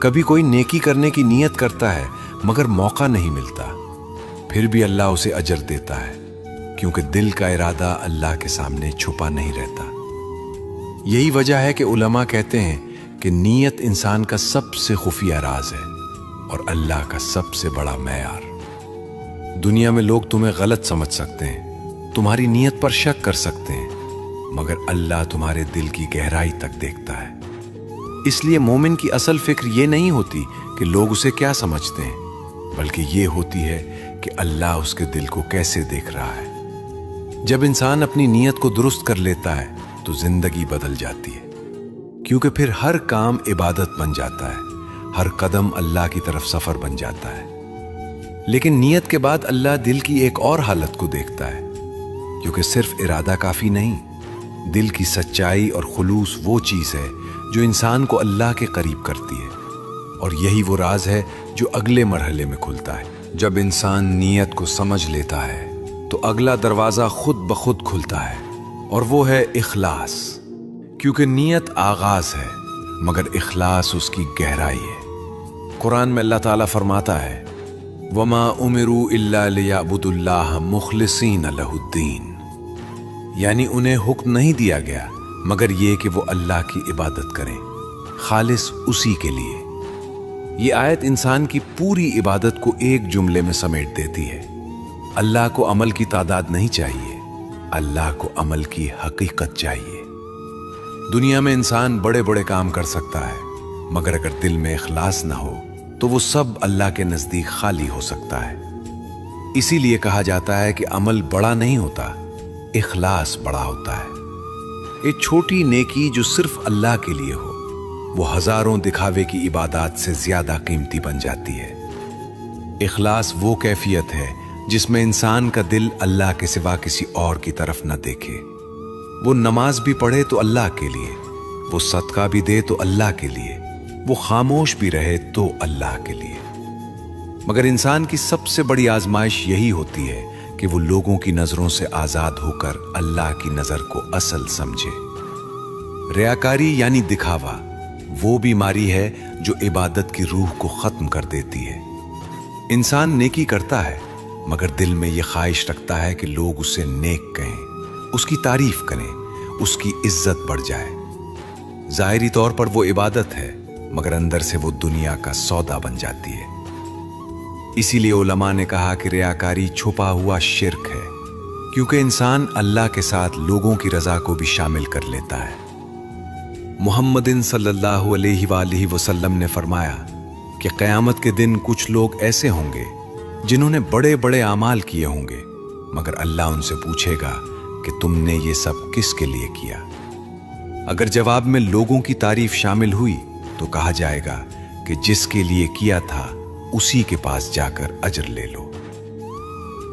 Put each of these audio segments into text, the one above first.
کبھی کوئی نیکی کرنے کی نیت کرتا ہے مگر موقع نہیں ملتا، پھر بھی اللہ اسے اجر دیتا ہے، کیونکہ دل کا ارادہ اللہ کے سامنے چھپا نہیں رہتا۔ یہی وجہ ہے کہ علماء کہتے ہیں کہ نیت انسان کا سب سے خفیہ راز ہے اور اللہ کا سب سے بڑا معیار۔ دنیا میں لوگ تمہیں غلط سمجھ سکتے ہیں، تمہاری نیت پر شک کر سکتے ہیں، مگر اللہ تمہارے دل کی گہرائی تک دیکھتا ہے۔ اس لیے مومن کی اصل فکر یہ نہیں ہوتی کہ لوگ اسے کیا سمجھتے ہیں، بلکہ یہ ہوتی ہے کہ اللہ اس کے دل کو کیسے دیکھ رہا ہے۔ جب انسان اپنی نیت کو درست کر لیتا ہے تو زندگی بدل جاتی ہے، کیونکہ پھر ہر کام عبادت بن جاتا ہے، ہر قدم اللہ کی طرف سفر بن جاتا ہے۔ لیکن نیت کے بعد اللہ دل کی ایک اور حالت کو دیکھتا ہے، کیونکہ صرف ارادہ کافی نہیں، دل کی سچائی اور خلوص وہ چیز ہے جو انسان کو اللہ کے قریب کرتی ہے، اور یہی وہ راز ہے جو اگلے مرحلے میں کھلتا ہے۔ جب انسان نیت کو سمجھ لیتا ہے تو اگلا دروازہ خود بخود کھلتا ہے، اور وہ ہے اخلاص، کیونکہ نیت آغاز ہے مگر اخلاص اس کی گہرائی ہے۔ قرآن میں اللہ تعالیٰ فرماتا ہے وَمَا أُمِرُوا إِلَّا لِيَعْبُدُوا اللَّهَ مُخْلِصِينَ لَهُ الدِّينَ، یعنی انہیں حکم نہیں دیا گیا مگر یہ کہ وہ اللہ کی عبادت کریں، خالص اسی کے لیے۔ یہ آیت انسان کی پوری عبادت کو ایک جملے میں سمیٹ دیتی ہے۔ اللہ کو عمل کی تعداد نہیں چاہیے، اللہ کو عمل کی حقیقت چاہیے۔ دنیا میں انسان بڑے بڑے کام کر سکتا ہے، مگر اگر دل میں اخلاص نہ ہو تو وہ سب اللہ کے نزدیک خالی ہو سکتا ہے۔ اسی لیے کہا جاتا ہے کہ عمل بڑا نہیں ہوتا، اخلاص بڑا ہوتا ہے۔ ایک چھوٹی نیکی جو صرف اللہ کے لیے ہو، وہ ہزاروں دکھاوے کی عبادات سے زیادہ قیمتی بن جاتی ہے۔ اخلاص وہ کیفیت ہے جس میں انسان کا دل اللہ کے سوا کسی اور کی طرف نہ دیکھے۔ وہ نماز بھی پڑھے تو اللہ کے لیے، وہ صدقہ بھی دے تو اللہ کے لیے، وہ خاموش بھی رہے تو اللہ کے لیے۔ مگر انسان کی سب سے بڑی آزمائش یہی ہوتی ہے کہ وہ لوگوں کی نظروں سے آزاد ہو کر اللہ کی نظر کو اصل سمجھے۔ ریاکاری یعنی دکھاوا وہ بیماری ہے جو عبادت کی روح کو ختم کر دیتی ہے۔ انسان نیکی کرتا ہے مگر دل میں یہ خواہش رکھتا ہے کہ لوگ اسے نیک کہیں، اس کی تعریف کریں، اس کی عزت بڑھ جائے۔ ظاہری طور پر وہ عبادت ہے مگر اندر سے وہ دنیا کا سودا بن جاتی ہے۔ اسی لیے علماء نے کہا کہ ریاکاری چھپا ہوا شرک ہے، کیونکہ انسان اللہ کے ساتھ لوگوں کی رضا کو بھی شامل کر لیتا ہے۔ محمد صلی اللہ علیہ وآلہ وسلم نے فرمایا کہ قیامت کے دن کچھ لوگ ایسے ہوں گے جنہوں نے بڑے بڑے اعمال کیے ہوں گے، مگر اللہ ان سے پوچھے گا کہ تم نے یہ سب کس کے لیے کیا؟ اگر جواب میں لوگوں کی تعریف شامل ہوئی تو کہا جائے گا کہ جس کے لیے کیا تھا اسی کے پاس جا کر اجر لے لو۔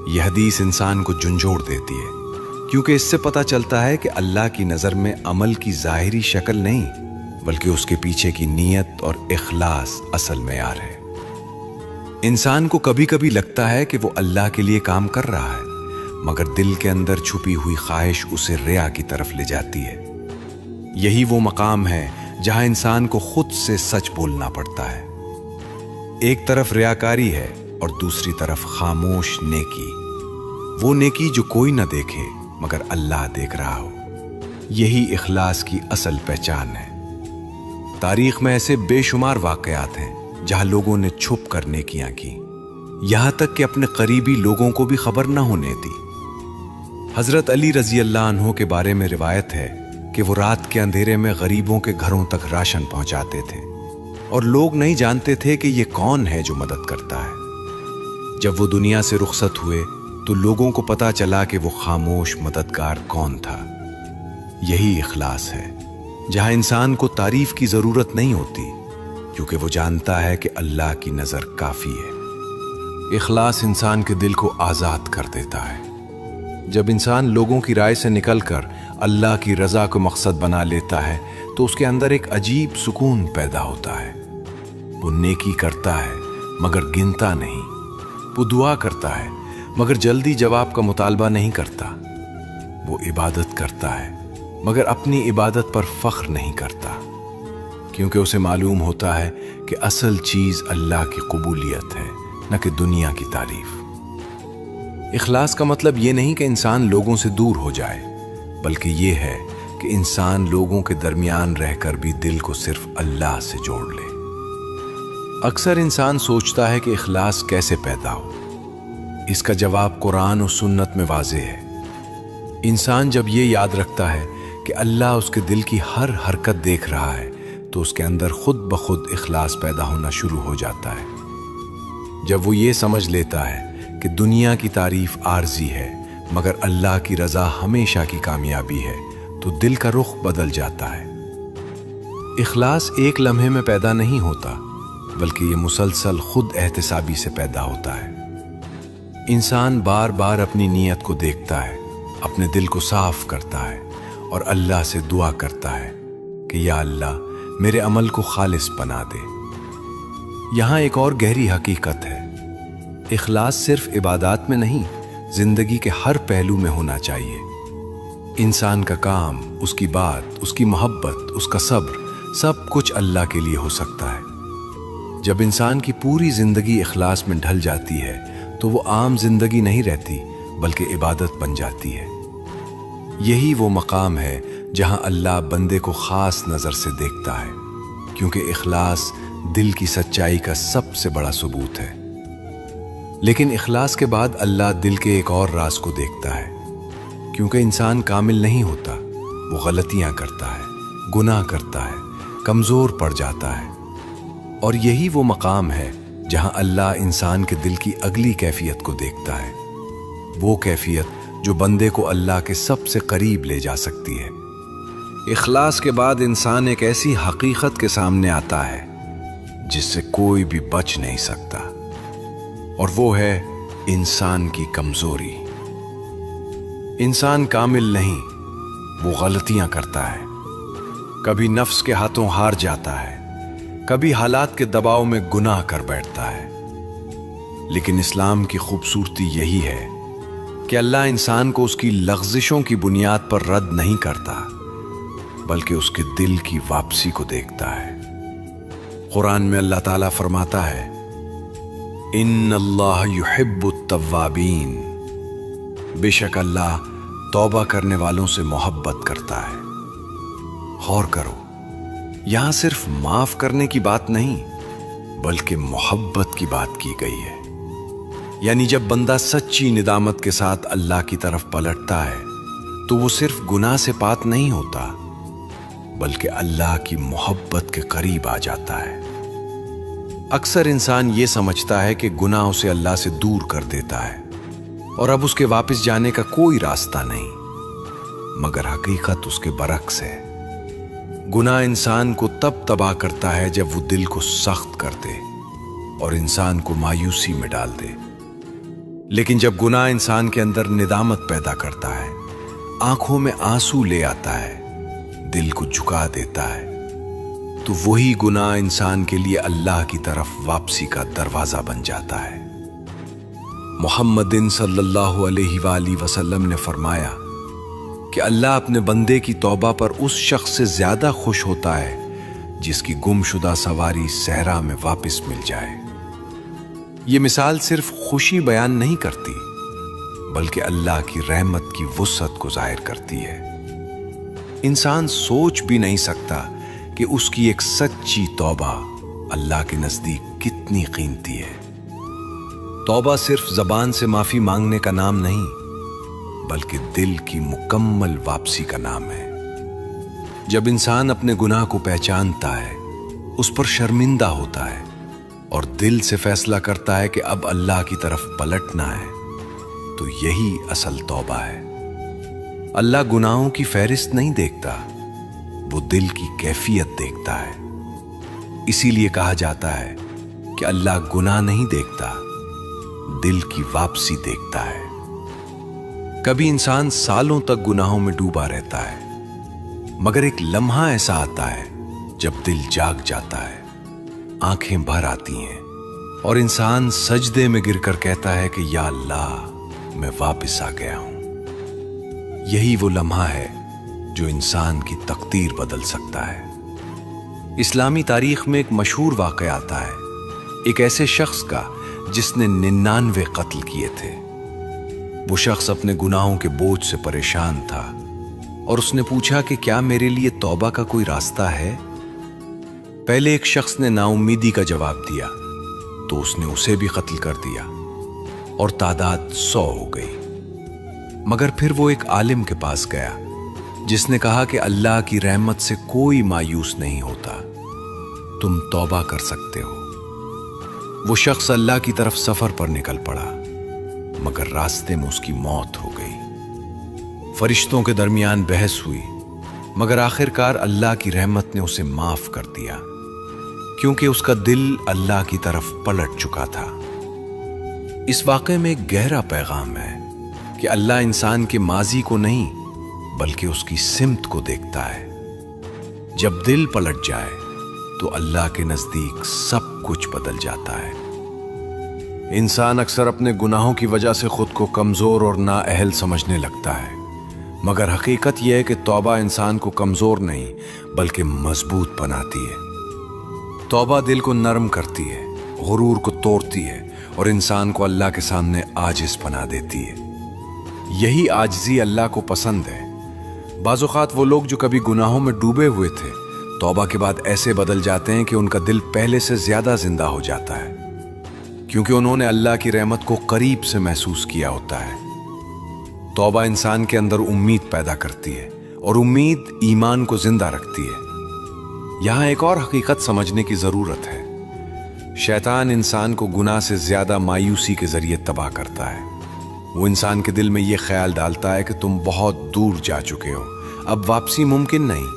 یہ حدیث انسان کو جھنجھوڑ دیتی ہے، کیونکہ اس سے پتہ چلتا ہے کہ اللہ کی نظر میں عمل کی ظاہری شکل نہیں بلکہ اس کے پیچھے کی نیت اور اخلاص اصل معیار ہے۔ انسان کو کبھی کبھی لگتا ہے کہ وہ اللہ کے لیے کام کر رہا ہے، مگر دل کے اندر چھپی ہوئی خواہش اسے ریا کی طرف لے جاتی ہے۔ یہی وہ مقام ہے جہاں انسان کو خود سے سچ بولنا پڑتا ہے۔ ایک طرف ریاکاری ہے اور دوسری طرف خاموش نیکی، وہ نیکی جو کوئی نہ دیکھے مگر اللہ دیکھ رہا ہو۔ یہی اخلاص کی اصل پہچان ہے۔ تاریخ میں ایسے بے شمار واقعات ہیں جہاں لوگوں نے چھپ کر نیکیاں کی، یہاں تک کہ اپنے قریبی لوگوں کو بھی خبر نہ ہونے دی۔ حضرت علی رضی اللہ عنہ کے بارے میں روایت ہے کہ وہ رات کے اندھیرے میں غریبوں کے گھروں تک راشن پہنچاتے تھے، اور لوگ نہیں جانتے تھے کہ یہ کون ہے جو مدد کرتا ہے۔ جب وہ دنیا سے رخصت ہوئے تو لوگوں کو پتہ چلا کہ وہ خاموش مددگار کون تھا۔ یہی اخلاص ہے، جہاں انسان کو تعریف کی ضرورت نہیں ہوتی، کیونکہ وہ جانتا ہے کہ اللہ کی نظر کافی ہے۔ اخلاص انسان کے دل کو آزاد کر دیتا ہے۔ جب انسان لوگوں کی رائے سے نکل کر اللہ کی رضا کو مقصد بنا لیتا ہے تو اس کے اندر ایک عجیب سکون پیدا ہوتا ہے۔ وہ نیکی کرتا ہے مگر گنتا نہیں، وہ دعا کرتا ہے مگر جلدی جواب کا مطالبہ نہیں کرتا، وہ عبادت کرتا ہے مگر اپنی عبادت پر فخر نہیں کرتا، کیونکہ اسے معلوم ہوتا ہے کہ اصل چیز اللہ کی قبولیت ہے، نہ کہ دنیا کی تعریف۔ اخلاص کا مطلب یہ نہیں کہ انسان لوگوں سے دور ہو جائے، بلکہ یہ ہے کہ انسان لوگوں کے درمیان رہ کر بھی دل کو صرف اللہ سے جوڑ لے۔ اکثر انسان سوچتا ہے کہ اخلاص کیسے پیدا ہو۔ اس کا جواب قرآن و سنت میں واضح ہے۔ انسان جب یہ یاد رکھتا ہے کہ اللہ اس کے دل کی ہر حرکت دیکھ رہا ہے تو اس کے اندر خود بخود اخلاص پیدا ہونا شروع ہو جاتا ہے۔ جب وہ یہ سمجھ لیتا ہے کہ دنیا کی تعریف عارضی ہے مگر اللہ کی رضا ہمیشہ کی کامیابی ہے تو دل کا رخ بدل جاتا ہے۔ اخلاص ایک لمحے میں پیدا نہیں ہوتا بلکہ یہ مسلسل خود احتسابی سے پیدا ہوتا ہے۔ انسان بار بار اپنی نیت کو دیکھتا ہے، اپنے دل کو صاف کرتا ہے اور اللہ سے دعا کرتا ہے کہ یا اللہ میرے عمل کو خالص بنا دے۔ یہاں ایک اور گہری حقیقت ہے۔ اخلاص صرف عبادات میں نہیں، زندگی کے ہر پہلو میں ہونا چاہیے۔ انسان کا کام، اس کی بات، اس کی محبت، اس کا صبر، سب کچھ اللہ کے لیے ہو سکتا ہے۔ جب انسان کی پوری زندگی اخلاص میں ڈھل جاتی ہے تو وہ عام زندگی نہیں رہتی بلکہ عبادت بن جاتی ہے۔ یہی وہ مقام ہے جہاں اللہ بندے کو خاص نظر سے دیکھتا ہے، کیونکہ اخلاص دل کی سچائی کا سب سے بڑا ثبوت ہے۔ لیکن اخلاص کے بعد اللہ دل کے ایک اور راز کو دیکھتا ہے، کیونکہ انسان کامل نہیں ہوتا، وہ غلطیاں کرتا ہے، گناہ کرتا ہے، کمزور پڑ جاتا ہے۔ اور یہی وہ مقام ہے جہاں اللہ انسان کے دل کی اگلی کیفیت کو دیکھتا ہے، وہ کیفیت جو بندے کو اللہ کے سب سے قریب لے جا سکتی ہے۔ اخلاص کے بعد انسان ایک ایسی حقیقت کے سامنے آتا ہے جس سے کوئی بھی بچ نہیں سکتا، اور وہ ہے انسان کی کمزوری۔ انسان کامل نہیں، وہ غلطیاں کرتا ہے، کبھی نفس کے ہاتھوں ہار جاتا ہے، کبھی حالات کے دباؤ میں گناہ کر بیٹھتا ہے۔ لیکن اسلام کی خوبصورتی یہی ہے کہ اللہ انسان کو اس کی لغزشوں کی بنیاد پر رد نہیں کرتا بلکہ اس کے دل کی واپسی کو دیکھتا ہے۔ قرآن میں اللہ تعالیٰ فرماتا ہے ان اللہ یحب التوابین، بے شک اللہ توبہ کرنے والوں سے محبت کرتا ہے۔ غور کرو، یہاں صرف معاف کرنے کی بات نہیں بلکہ محبت کی بات کی گئی ہے۔ یعنی جب بندہ سچی ندامت کے ساتھ اللہ کی طرف پلٹتا ہے تو وہ صرف گناہ سے پاک نہیں ہوتا بلکہ اللہ کی محبت کے قریب آ جاتا ہے۔ اکثر انسان یہ سمجھتا ہے کہ گناہ اسے اللہ سے دور کر دیتا ہے اور اب اس کے واپس جانے کا کوئی راستہ نہیں، مگر حقیقت اس کے برعکس ہے۔ گناہ انسان کو تب تباہ کرتا ہے جب وہ دل کو سخت کر دے اور انسان کو مایوسی میں ڈال دے۔ لیکن جب گناہ انسان کے اندر ندامت پیدا کرتا ہے، آنکھوں میں آنسو لے آتا ہے، دل کو جھکا دیتا ہے، تو وہی گناہ انسان کے لیے اللہ کی طرف واپسی کا دروازہ بن جاتا ہے۔ محمد صلی اللہ علیہ وآلہ وسلم نے فرمایا کہ اللہ اپنے بندے کی توبہ پر اس شخص سے زیادہ خوش ہوتا ہے جس کی گم شدہ سواری صحرا میں واپس مل جائے۔ یہ مثال صرف خوشی بیان نہیں کرتی بلکہ اللہ کی رحمت کی وسعت کو ظاہر کرتی ہے۔ انسان سوچ بھی نہیں سکتا کہ اس کی ایک سچی توبہ اللہ کے نزدیک کتنی قیمتی ہے۔ توبہ صرف زبان سے معافی مانگنے کا نام نہیں بلکہ دل کی مکمل واپسی کا نام ہے۔ جب انسان اپنے گناہ کو پہچانتا ہے، اس پر شرمندہ ہوتا ہے اور دل سے فیصلہ کرتا ہے کہ اب اللہ کی طرف پلٹنا ہے، تو یہی اصل توبہ ہے۔ اللہ گناہوں کی فہرست نہیں دیکھتا، وہ دل کی کیفیت دیکھتا ہے۔ اسی لیے کہا جاتا ہے کہ اللہ گناہ نہیں دیکھتا، دل کی واپسی دیکھتا ہے۔ کبھی انسان سالوں تک گناہوں میں ڈوبا رہتا ہے، مگر ایک لمحہ ایسا آتا ہے جب دل جاگ جاتا ہے، آنکھیں بھر آتی ہیں اور انسان سجدے میں گر کر کہتا ہے کہ یا اللہ میں واپس آ گیا ہوں۔ یہی وہ لمحہ ہے جو انسان کی تقدیر بدل سکتا ہے۔ اسلامی تاریخ میں ایک مشہور واقعہ آتا ہے، ایک ایسے شخص کا جس نے 99 قتل کیے تھے۔ وہ شخص اپنے گناہوں کے بوجھ سے پریشان تھا اور اس نے پوچھا کہ کیا میرے لیے توبہ کا کوئی راستہ ہے؟ پہلے ایک شخص نے نا امیدی کا جواب دیا تو اس نے اسے بھی قتل کر دیا اور تعداد 100 ہو گئی۔ مگر پھر وہ ایک عالم کے پاس گیا جس نے کہا کہ اللہ کی رحمت سے کوئی مایوس نہیں ہوتا، تم توبہ کر سکتے ہو۔ وہ شخص اللہ کی طرف سفر پر نکل پڑا، مگر راستے میں اس کی موت ہو گئی۔ فرشتوں کے درمیان بحث ہوئی، مگر آخر کار اللہ کی رحمت نے اسے معاف کر دیا، کیونکہ اس کا دل اللہ کی طرف پلٹ چکا تھا۔ اس واقعے میں ایک گہرا پیغام ہے کہ اللہ انسان کے ماضی کو نہیں بلکہ اس کی سمت کو دیکھتا ہے۔ جب دل پلٹ جائے تو اللہ کے نزدیک سب کچھ بدل جاتا ہے۔ انسان اکثر اپنے گناہوں کی وجہ سے خود کو کمزور اور نااہل سمجھنے لگتا ہے، مگر حقیقت یہ ہے کہ توبہ انسان کو کمزور نہیں بلکہ مضبوط بناتی ہے۔ توبہ دل کو نرم کرتی ہے، غرور کو توڑتی ہے اور انسان کو اللہ کے سامنے عاجز بنا دیتی ہے۔ یہی عاجزی اللہ کو پسند ہے۔ بعض اوقات وہ لوگ جو کبھی گناہوں میں ڈوبے ہوئے تھے، توبہ کے بعد ایسے بدل جاتے ہیں کہ ان کا دل پہلے سے زیادہ زندہ ہو جاتا ہے، کیونکہ انہوں نے اللہ کی رحمت کو قریب سے محسوس کیا ہوتا ہے۔ توبہ انسان کے اندر امید پیدا کرتی ہے اور امید ایمان کو زندہ رکھتی ہے۔ یہاں ایک اور حقیقت سمجھنے کی ضرورت ہے۔ شیطان انسان کو گناہ سے زیادہ مایوسی کے ذریعے تباہ کرتا ہے۔ وہ انسان کے دل میں یہ خیال ڈالتا ہے کہ تم بہت دور جا چکے ہو، اب واپسی ممکن نہیں۔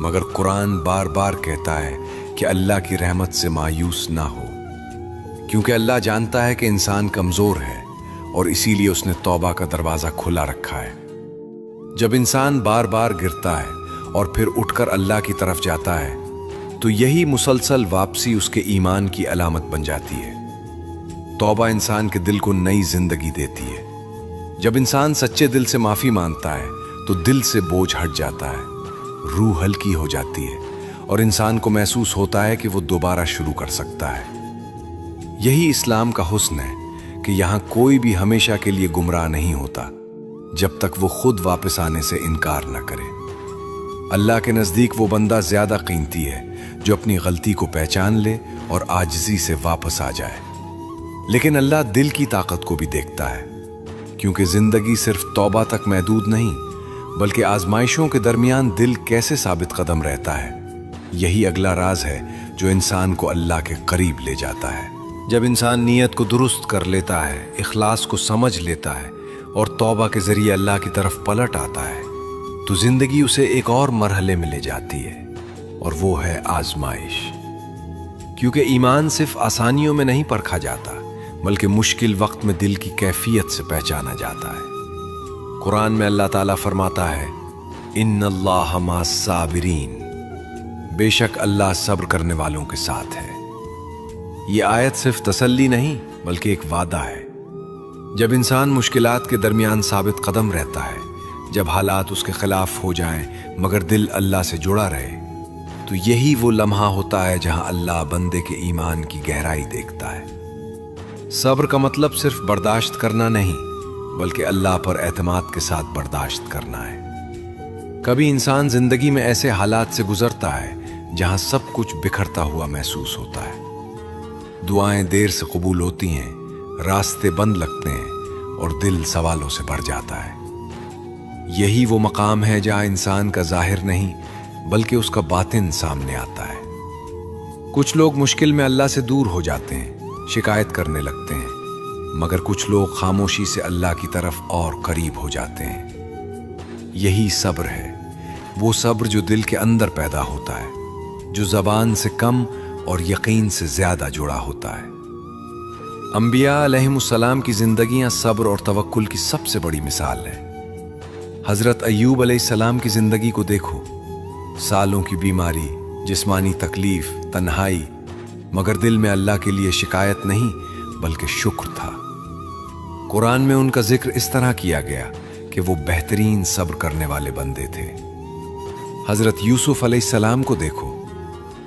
مگر قرآن بار بار کہتا ہے کہ اللہ کی رحمت سے مایوس نہ ہو، کیونکہ اللہ جانتا ہے کہ انسان کمزور ہے اور اسی لیے اس نے توبہ کا دروازہ کھلا رکھا ہے۔ جب انسان بار بار گرتا ہے اور پھر اٹھ کر اللہ کی طرف جاتا ہے تو یہی مسلسل واپسی اس کے ایمان کی علامت بن جاتی ہے۔ توبہ انسان کے دل کو نئی زندگی دیتی ہے۔ جب انسان سچے دل سے معافی مانگتا ہے تو دل سے بوجھ ہٹ جاتا ہے، روح ہلکی ہو جاتی ہے اور انسان کو محسوس ہوتا ہے کہ وہ دوبارہ شروع کر سکتا ہے۔ یہی اسلام کا حسن ہے کہ یہاں کوئی بھی ہمیشہ کے لیے گمراہ نہیں ہوتا جب تک وہ خود واپس آنے سے انکار نہ کرے۔ اللہ کے نزدیک وہ بندہ زیادہ قیمتی ہے جو اپنی غلطی کو پہچان لے اور عاجزی سے واپس آ جائے۔ لیکن اللہ دل کی طاقت کو بھی دیکھتا ہے، کیونکہ زندگی صرف توبہ تک محدود نہیں بلکہ آزمائشوں کے درمیان دل کیسے ثابت قدم رہتا ہے، یہی اگلا راز ہے جو انسان کو اللہ کے قریب لے جاتا ہے۔ جب انسان نیت کو درست کر لیتا ہے، اخلاص کو سمجھ لیتا ہے اور توبہ کے ذریعے اللہ کی طرف پلٹ آتا ہے تو زندگی اسے ایک اور مرحلے میں لے جاتی ہے، اور وہ ہے آزمائش۔ کیونکہ ایمان صرف آسانیوں میں نہیں پرکھا جاتا بلکہ مشکل وقت میں دل کی کیفیت سے پہچانا جاتا ہے۔ قرآن میں اللہ تعالیٰ فرماتا ہے، ان اللہ مع الصابرین، بے شک اللہ صبر کرنے والوں کے ساتھ ہے۔ یہ آیت صرف تسلی نہیں بلکہ ایک وعدہ ہے۔ جب انسان مشکلات کے درمیان ثابت قدم رہتا ہے، جب حالات اس کے خلاف ہو جائیں مگر دل اللہ سے جڑا رہے، تو یہی وہ لمحہ ہوتا ہے جہاں اللہ بندے کے ایمان کی گہرائی دیکھتا ہے۔ صبر کا مطلب صرف برداشت کرنا نہیں بلکہ اللہ پر اعتماد کے ساتھ برداشت کرنا ہے۔ کبھی انسان زندگی میں ایسے حالات سے گزرتا ہے جہاں سب کچھ بکھرتا ہوا محسوس ہوتا ہے، دعائیں دیر سے قبول ہوتی ہیں، راستے بند لگتے ہیں اور دل سوالوں سے بھر جاتا ہے۔ یہی وہ مقام ہے جہاں انسان کا ظاہر نہیں بلکہ اس کا باطن سامنے آتا ہے۔ کچھ لوگ مشکل میں اللہ سے دور ہو جاتے ہیں، شکایت کرنے لگتے ہیں، مگر کچھ لوگ خاموشی سے اللہ کی طرف اور قریب ہو جاتے ہیں۔ یہی صبر ہے، وہ صبر جو دل کے اندر پیدا ہوتا ہے، جو زبان سے کم اور یقین سے زیادہ جڑا ہوتا ہے۔ انبیاء علیہم السلام کی زندگیاں صبر اور توکل کی سب سے بڑی مثال ہے۔ حضرت ایوب علیہ السلام کی زندگی کو دیکھو، سالوں کی بیماری، جسمانی تکلیف، تنہائی، مگر دل میں اللہ کے لیے شکایت نہیں بلکہ شکر تھا۔ قرآن میں ان کا ذکر اس طرح کیا گیا کہ وہ بہترین صبر کرنے والے بندے تھے۔ حضرت یوسف علیہ السلام کو دیکھو،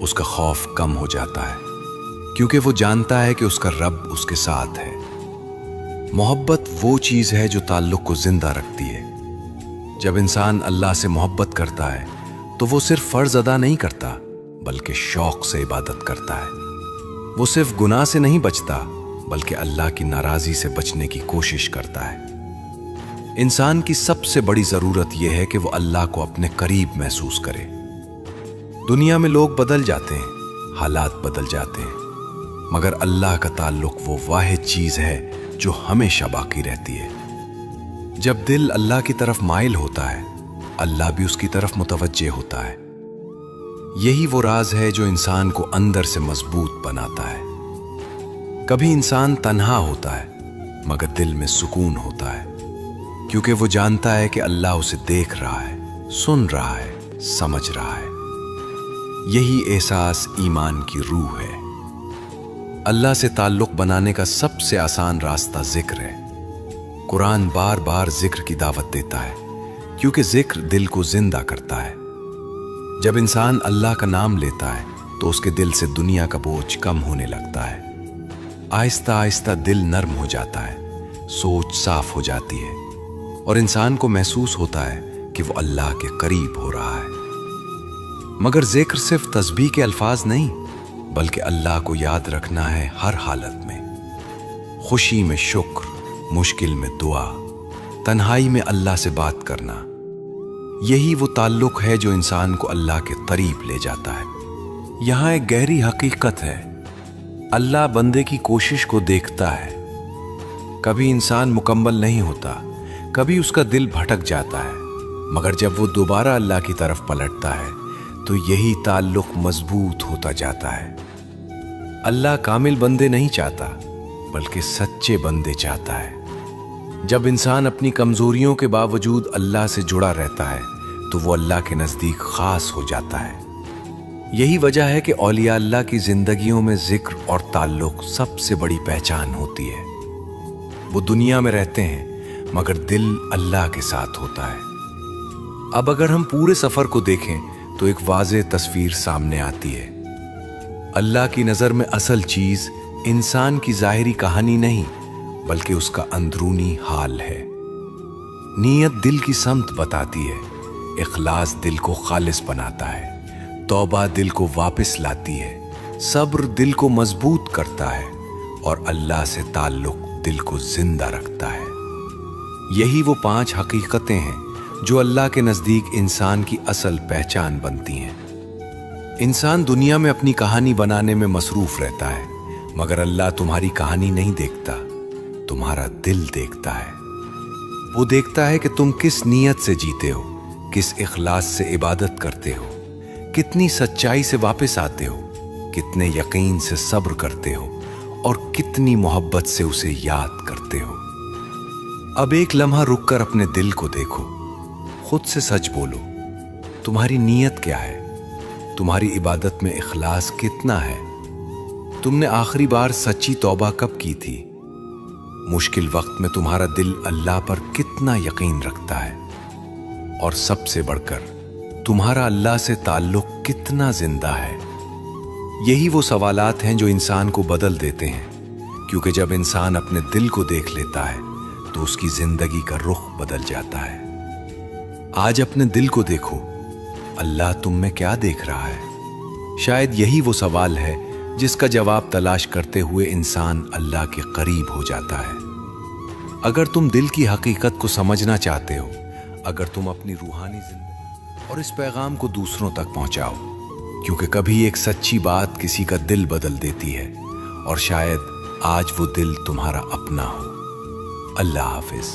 اس کا خوف کم ہو جاتا ہے، کیونکہ وہ جانتا ہے کہ اس کا رب اس کے ساتھ ہے۔ محبت وہ چیز ہے جو تعلق کو زندہ رکھتی ہے۔ جب انسان اللہ سے محبت کرتا ہے تو وہ صرف فرض ادا نہیں کرتا بلکہ شوق سے عبادت کرتا ہے۔ وہ صرف گناہ سے نہیں بچتا بلکہ اللہ کی ناراضی سے بچنے کی کوشش کرتا ہے۔ انسان کی سب سے بڑی ضرورت یہ ہے کہ وہ اللہ کو اپنے قریب محسوس کرے۔ دنیا میں لوگ بدل جاتے ہیں، حالات بدل جاتے ہیں، مگر اللہ کا تعلق وہ واحد چیز ہے جو ہمیشہ باقی رہتی ہے۔ جب دل اللہ کی طرف مائل ہوتا ہے، اللہ بھی اس کی طرف متوجہ ہوتا ہے۔ یہی وہ راز ہے جو انسان کو اندر سے مضبوط بناتا ہے۔ کبھی انسان تنہا ہوتا ہے مگر دل میں سکون ہوتا ہے، کیونکہ وہ جانتا ہے کہ اللہ اسے دیکھ رہا ہے، سن رہا ہے، سمجھ رہا ہے۔ یہی احساس ایمان کی روح ہے۔ اللہ سے تعلق بنانے کا سب سے آسان راستہ ذکر ہے۔ قرآن بار بار ذکر کی دعوت دیتا ہے، کیونکہ ذکر دل کو زندہ کرتا ہے۔ جب انسان اللہ کا نام لیتا ہے تو اس کے دل سے دنیا کا بوجھ کم ہونے لگتا ہے۔ آہستہ آہستہ دل نرم ہو جاتا ہے، سوچ صاف ہو جاتی ہے، اور انسان کو محسوس ہوتا ہے کہ وہ اللہ کے قریب ہو رہا ہے۔ مگر ذکر صرف تسبیح کے الفاظ نہیں، بلکہ اللہ کو یاد رکھنا ہے ہر حالت میں۔ خوشی میں شکر، مشکل میں دعا، تنہائی میں اللہ سے بات کرنا۔ یہی وہ تعلق ہے جو انسان کو اللہ کے قریب لے جاتا ہے۔ یہاں ایک گہری حقیقت ہے، اللہ بندے کی کوشش کو دیکھتا ہے۔ کبھی انسان مکمل نہیں ہوتا، کبھی اس کا دل بھٹک جاتا ہے، مگر جب وہ دوبارہ اللہ کی طرف پلٹتا ہے تو یہی تعلق مضبوط ہوتا جاتا ہے۔ اللہ کامل بندے نہیں چاہتا بلکہ سچے بندے چاہتا ہے۔ جب انسان اپنی کمزوریوں کے باوجود اللہ سے جڑا رہتا ہے تو وہ اللہ کے نزدیک خاص ہو جاتا ہے۔ یہی وجہ ہے کہ اولیاء اللہ کی زندگیوں میں ذکر اور تعلق سب سے بڑی پہچان ہوتی ہے۔ وہ دنیا میں رہتے ہیں مگر دل اللہ کے ساتھ ہوتا ہے۔ اب اگر ہم پورے سفر کو دیکھیں تو ایک واضح تصویر سامنے آتی ہے۔ اللہ کی نظر میں اصل چیز انسان کی ظاہری کہانی نہیں بلکہ اس کا اندرونی حال ہے۔ نیت دل کی سمت بتاتی ہے، اخلاص دل کو خالص بناتا ہے، توبہ دل کو واپس لاتی ہے، صبر دل کو مضبوط کرتا ہے، اور اللہ سے تعلق دل کو زندہ رکھتا ہے۔ یہی وہ 5 حقیقتیں ہیں جو اللہ کے نزدیک انسان کی اصل پہچان بنتی ہیں۔ انسان دنیا میں اپنی کہانی بنانے میں مصروف رہتا ہے، مگر اللہ تمہاری کہانی نہیں دیکھتا، تمہارا دل دیکھتا ہے۔ وہ دیکھتا ہے کہ تم کس نیت سے جیتے ہو، کس اخلاص سے عبادت کرتے ہو، کتنی سچائی سے واپس آتے ہو، کتنے یقین سے صبر کرتے ہو، اور کتنی محبت سے اسے یاد کرتے ہو۔ اب ایک لمحہ رک کر اپنے دل کو دیکھو، خود سے سچ بولو، تمہاری نیت کیا ہے؟ تمہاری عبادت میں اخلاص کتنا ہے؟ تم نے آخری بار سچی توبہ کب کی تھی؟ مشکل وقت میں تمہارا دل اللہ پر کتنا یقین رکھتا ہے؟ اور سب سے بڑھ کر تمہارا اللہ سے تعلق کتنا زندہ ہے؟ یہی وہ سوالات ہیں جو انسان کو بدل دیتے ہیں، کیونکہ جب انسان اپنے دل کو دیکھ لیتا ہے تو اس کی زندگی کا رخ بدل جاتا ہے۔ آج اپنے دل کو دیکھو، اللہ تم میں کیا دیکھ رہا ہے؟ شاید یہی وہ سوال ہے جس کا جواب تلاش کرتے ہوئے انسان اللہ کے قریب ہو جاتا ہے۔ اگر تم دل کی حقیقت کو سمجھنا چاہتے ہو، اگر تم اپنی روحانی زندگی اور اس پیغام کو دوسروں تک پہنچاؤ، کیونکہ کبھی ایک سچی بات کسی کا دل بدل دیتی ہے، اور شاید آج وہ دل تمہارا اپنا ہو۔ اللہ حافظ۔